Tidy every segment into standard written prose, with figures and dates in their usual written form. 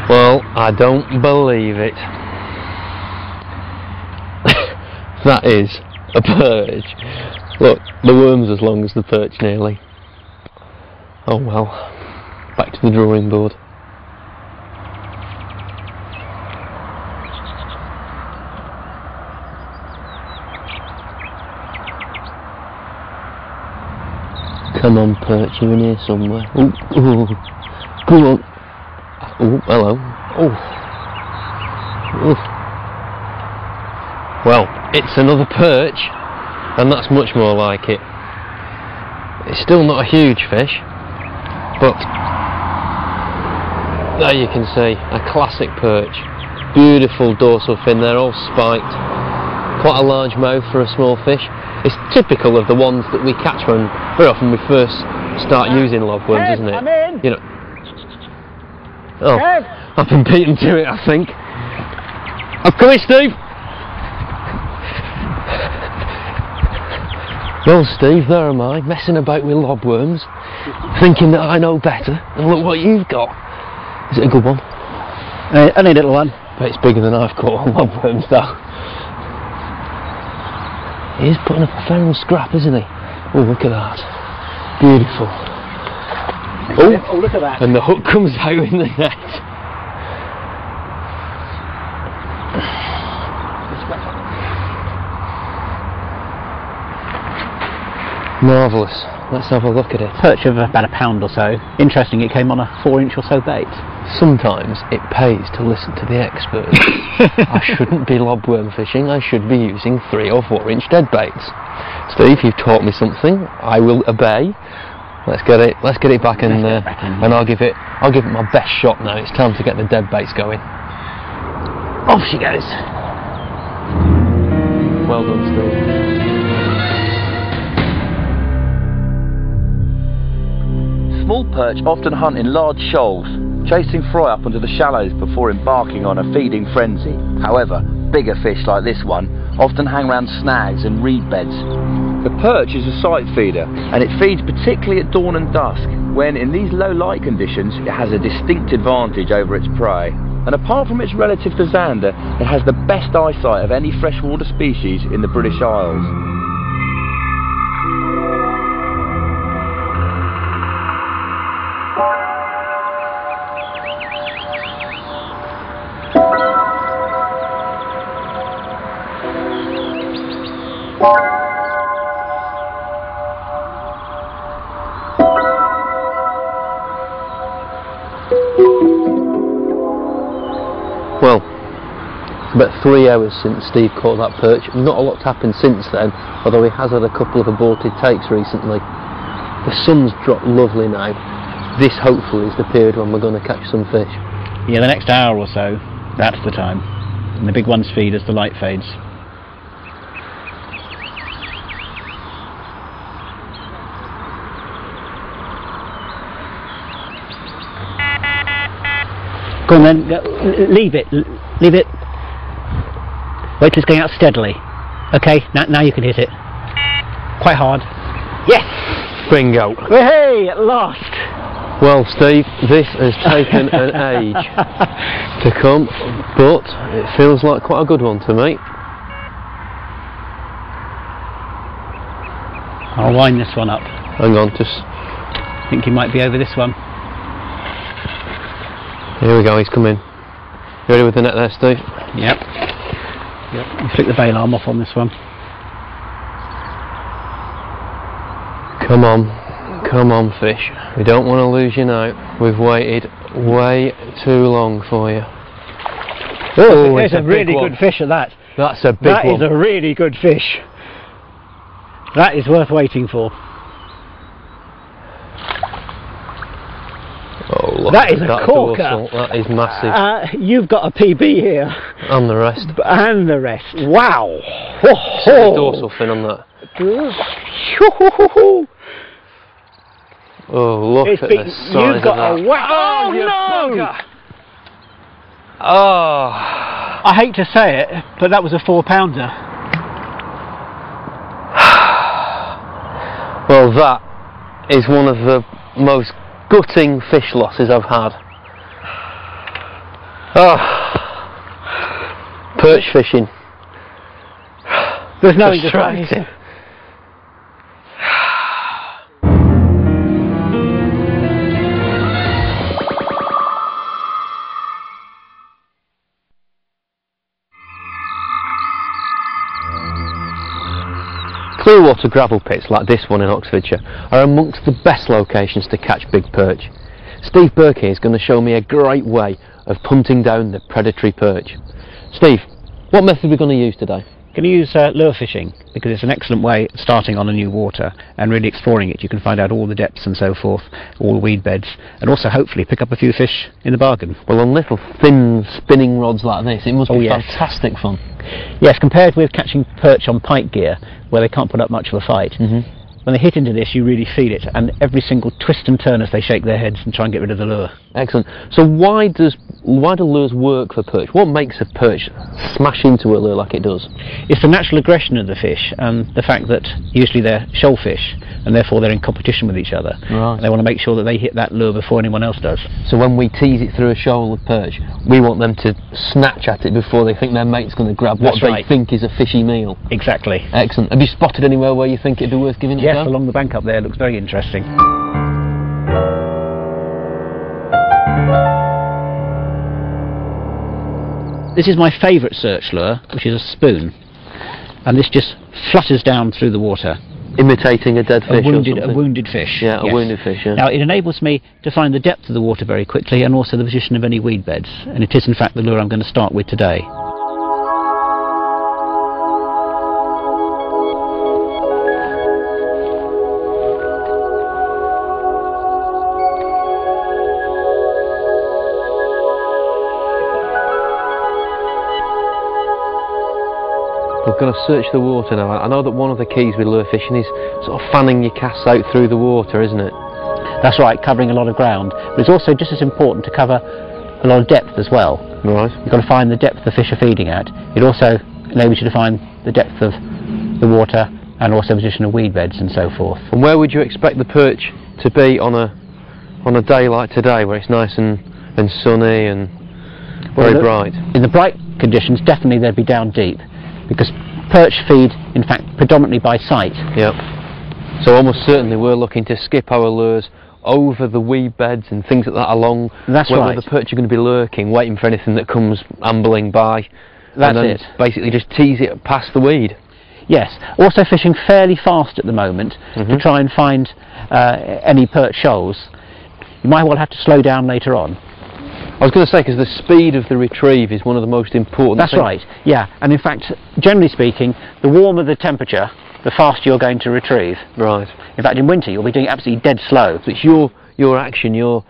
Well, I don't believe it. That is a perch. Look, the worm's as long as the perch nearly. Oh well, back to the drawing board. Come on, Perch, you're in here somewhere. Ooh, ooh. Come on. Oh, hello. Oh. Well, it's another perch, and that's much more like it. It's still not a huge fish, but there you can see a classic perch. Beautiful dorsal fin, they're all spiked. Quite a large mouth for a small fish. It's typical of the ones that we catch when very often we first start using lobworms, isn't it? I'm in. You know. Oh, I've been beaten to it, I think. I'm coming, Steve. Well, Steve, there am I, messing about with lobworms, thinking that I know better, and look what you've got. Is it a good one? Only a little one. But it's bigger than I've caught on lobworms, though. He's putting up a fair old scrap, isn't he? Oh, look at that. Beautiful. Oh, look at that. And the hook comes out in the net. Marvellous. Let's have a look at it. Perch of about a pound or so. Interesting, it came on a 4-inch or so bait. Sometimes it pays to listen to the experts. I shouldn't be lobworm fishing, I should be using 3 or 4-inch dead baits. Steve, you've taught me something. I will obey. Let's get it back in there, and I'll give it my best shot now. It's time to get the dead baits going. Off she goes. Well done, Steve. Small perch often hunt in large shoals, chasing fry up onto the shallows before embarking on a feeding frenzy. However, bigger fish like this one often hang around snags and reed beds. The perch is a sight feeder, and it feeds particularly at dawn and dusk, when in these low light conditions it has a distinct advantage over its prey. And apart from its relative to zander, it has the best eyesight of any freshwater species in the British Isles. Well, it's about 3 hours since Steve caught that perch. Not a lot's happened since then, although he has had a couple of aborted takes recently. The sun's dropped lovely now. This hopefully is the period when we're going to catch some fish. Yeah, the next hour or so, that's the time. And the big ones feed as the light fades. Go on then, leave it. Wait till it's going out steadily. Okay, now you can hit it. Quite hard. Yes! Bingo. Hey, at last! Well, Steve, this has taken an age to come, but it feels like quite a good one to me. I'll wind this one up. Hang on, just... I think he might be over this one. Here we go, he's come in. You ready with the net there, Steve? Yep. You flick the bail arm off on this one. Come on fish. We don't want to lose you now. We've waited way too long for you. Oh, it's a really good fish at that. That's a big one. That is a really good fish. That is worth waiting for. Oh, look, that is a corker. Dorsal. That is massive. You've got a PB here. And the rest. And the rest. Wow. Dorsal fin on that. Oh, look at the size of that. Oh, no! Oh. I hate to say it, but that was a 4-pounder. Well, that is one of the most gutting fish losses I've had. Oh, perch fishing. There's no Frustrating. Clear water gravel pits like this one in Oxfordshire are amongst the best locations to catch big perch. Steve Perca is going to show me a great way of punting down the predatory perch. Steve, what method are we going to use today? Going to use lure fishing because it's an excellent way of starting on a new water and really exploring it. You can find out all the depths and so forth, all the weed beds, and also hopefully pick up a few fish in the bargain. Well, on little thin spinning rods like this, it must be fantastic fun. Yes, compared with catching perch on pike gear, where they can't put up much of a fight. When they hit into this, you really feel it, and every single twist and turn as they shake their heads and try and get rid of the lure. Excellent. So why do lures work for perch? What makes a perch smash into a lure like it does? It's the natural aggression of the fish and the fact that usually they're shoal fish and therefore they're in competition with each other. Right. They want to make sure that they hit that lure before anyone else does. So when we tease it through a shoal of perch, we want them to snatch at it before they think their mate's going to grab what they think is a fishy meal. Exactly. Excellent. Have you spotted anywhere where you think it'd be worth giving it a go? Yes, along the bank up there, looks very interesting. This is my favourite search lure, which is a spoon, and this just flutters down through the water. Imitating a dead fish or something? A wounded fish. Yeah, yes. A wounded fish, yeah. Now it enables me to find the depth of the water very quickly and also the position of any weed beds, and it is in fact the lure I'm going to start with today. We're going to search the water now. I know that one of the keys with lure fishing is sort of fanning your casts out through the water, isn't it? That's right, covering a lot of ground. But it's also just as important to cover a lot of depth as well. Right. You've got to find the depth the fish are feeding at. It also enables you to find the depth of the water and also position of weed beds and so forth. And where would you expect the perch to be on a day like today, where it's nice and sunny and very bright? In the bright conditions, definitely they'd be down deep, because perch feed, in fact, predominantly by sight. Yep. So almost certainly we're looking to skip our lures over the weed beds and things like that along where the perch are going to be lurking, waiting for anything that comes ambling by. That's it. Basically just tease it past the weed. Yes. Also fishing fairly fast at the moment to try and find any perch shoals. You might well have to slow down later on. I was going to say, because the speed of the retrieve is one of the most important things. That's right, yeah. And in fact, generally speaking, the warmer the temperature, the faster you're going to retrieve. Right. In fact, in winter, you'll be doing absolutely dead slow. So it's your action, your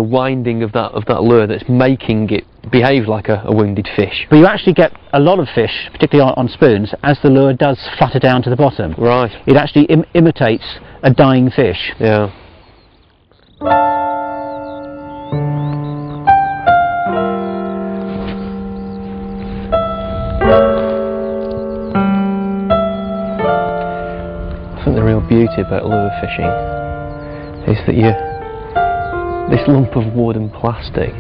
winding of that lure that's making it behave like a wounded fish. But you actually get a lot of fish, particularly on spoons, as the lure does flutter down to the bottom. Right. It actually imitates a dying fish. Yeah. I think the real beauty about lure fishing is that this lump of wood and plastic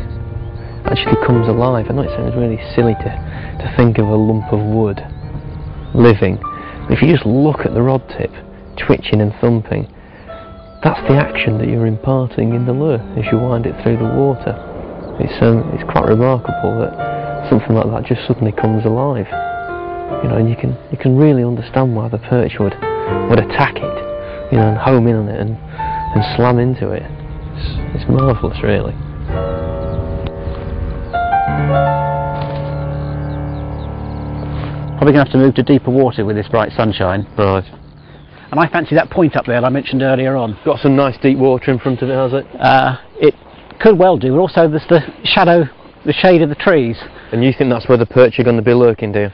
actually comes alive. I know it sounds really silly to think of a lump of wood living, but if you just look at the rod tip twitching and thumping, that's the action that you're imparting in the lure as you wind it through the water. It's quite remarkable that something like that just suddenly comes alive. And you can really understand why the perch would attack it, and home in on it and slam into it. It's marvellous, really. Probably going to have to move to deeper water with this bright sunshine. Right. And I fancy that point up there that I mentioned earlier on. Got some nice deep water in front of it, has it? It could well do. Also, there's the shade of the trees. And you think that's where the perch are going to be lurking, do you?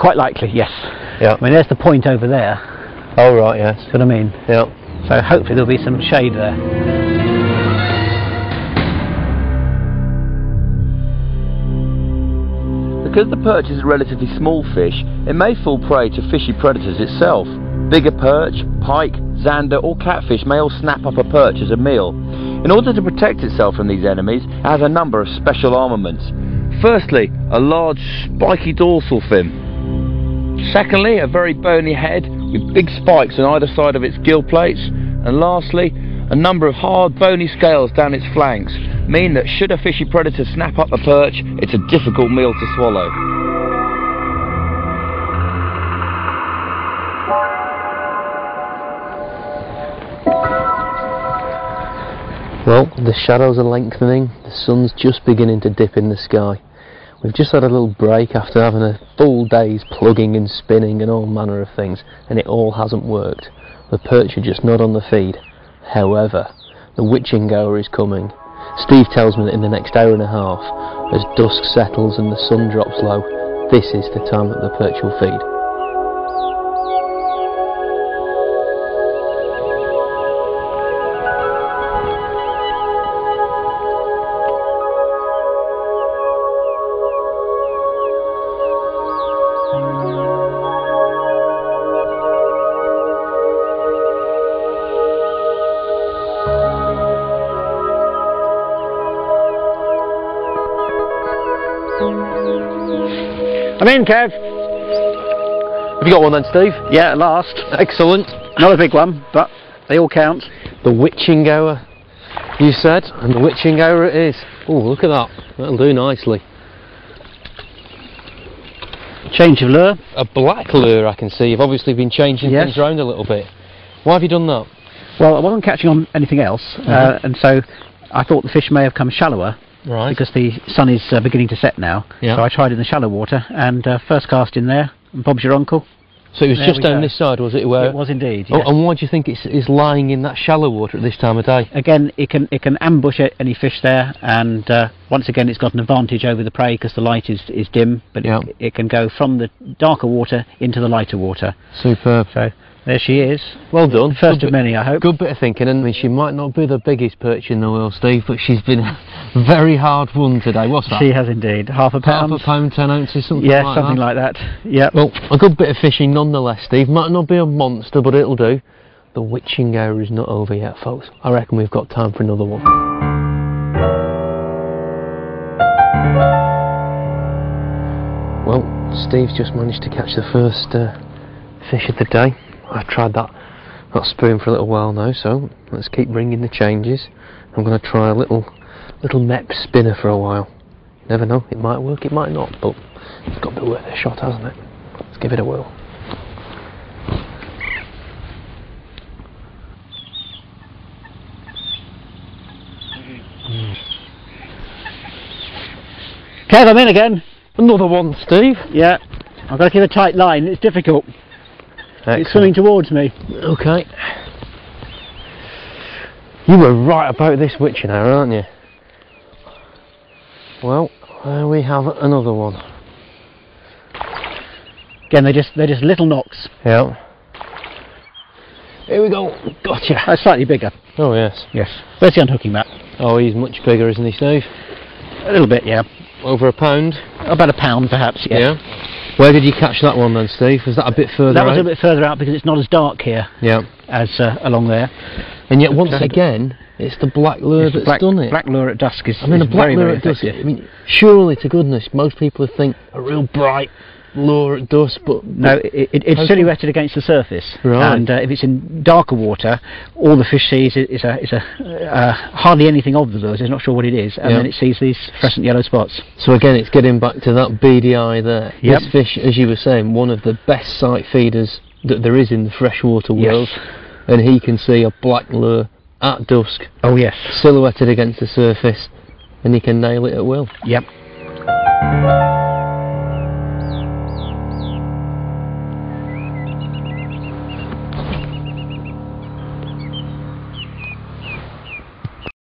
Quite likely, yes. Yeah. I mean, there's the point over there. Oh, right, yes. See what I mean? Yeah. So hopefully there'll be some shade there. Because the perch is a relatively small fish, it may fall prey to fishy predators itself. Bigger perch, pike, zander or catfish may all snap up a perch as a meal. In order to protect itself from these enemies, it has a number of special armaments. Firstly, a large spiky dorsal fin. Secondly, a very bony head with big spikes on either side of its gill plates. And lastly, a number of hard bony scales down its flanks, mean that should a fishy predator snap up the perch, it's a difficult meal to swallow. Well, the shadows are lengthening, the sun's just beginning to dip in the sky. We've just had a little break after having a full day's plugging and spinning and all manner of things, and it all hasn't worked. The perch are just not on the feed. However, the witching goer is coming. Steve tells me that in the next hour and a half, as dusk settles and the sun drops low, this is the time that the perch will feed. I'm in, Kev. Have you got one then, Steve? Yeah, at last. Excellent. Not a big one, but they all count. The witching goer, you said, and the witching goer it is. Oh, look at that. That'll do nicely. Change of lure. A black lure, I can see. You've obviously been changing things around a little bit. Why have you done that? Well, I wasn't catching on anything else, and so I thought the fish may have come shallower. Right. Because the sun is beginning to set now, so I tried in the shallow water, and first cast in there, and Bob's your uncle. So it was just down this side, was it? Where it was indeed. Yes. Oh, and why do you think it's lying in that shallow water at this time of day? Again, it can ambush any fish there, and once again, it's got an advantage over the prey because the light is dim, but it can go from the darker water into the lighter water. Superb. So there she is. Well done. First of many, I hope. Good bit of thinking, and I mean, she might not be the biggest perch in the world, Steve, but she's been very hard won today. What's that? She has indeed. Half a pound. Half a pound, 10 ounces, something like that. Yeah, something like that. Yeah. Well, a good bit of fishing nonetheless, Steve. Might not be a monster, but it'll do. The witching hour is not over yet, folks. I reckon we've got time for another one. Well, Steve's just managed to catch the first fish of the day. I've tried that spoon for a little while now, so let's keep bringing the changes. I'm going to try a little Mep spinner for a while. You never know, it might work, it might not, but it's got to be worth a shot, hasn't it? Let's give it a whirl. Kev, I'm in again. Another one, Steve. Yeah, I've got to keep a tight line, it's difficult. Excellent. It's swimming towards me. Okay. You were right about this witching hour, aren't you? Well, there we have another one. Again, they're just little knocks. Yeah. Here we go. Gotcha. That's slightly bigger. Oh yes. Yes. Where's the unhooking mat? Oh, he's much bigger, isn't he, Steve? A little bit, yeah. Over a pound? About a pound, perhaps. Yeah. Yeah. Where did you catch that one then, Steve? Was that a bit further out? That was a bit further out because it's not as dark here as along there. And yet, once again, it's the black lure that's done it. Black lure at dusk is, I mean, a black very, lure very at dusk. effective. I mean, surely to goodness, most people would think a real bright lure at dusk, but no, it's silhouetted against the surface. Right. And if it's in darker water, all the fish sees is hardly anything of the lures. It's not sure what it is, and then it sees these fluorescent yellow spots. So again, it's getting back to that beady eye there. Yep. This fish, as you were saying, one of the best sight feeders that there is in the freshwater world, and he can see a black lure at dusk. Oh yes. Silhouetted against the surface, and he can nail it at will. Yep.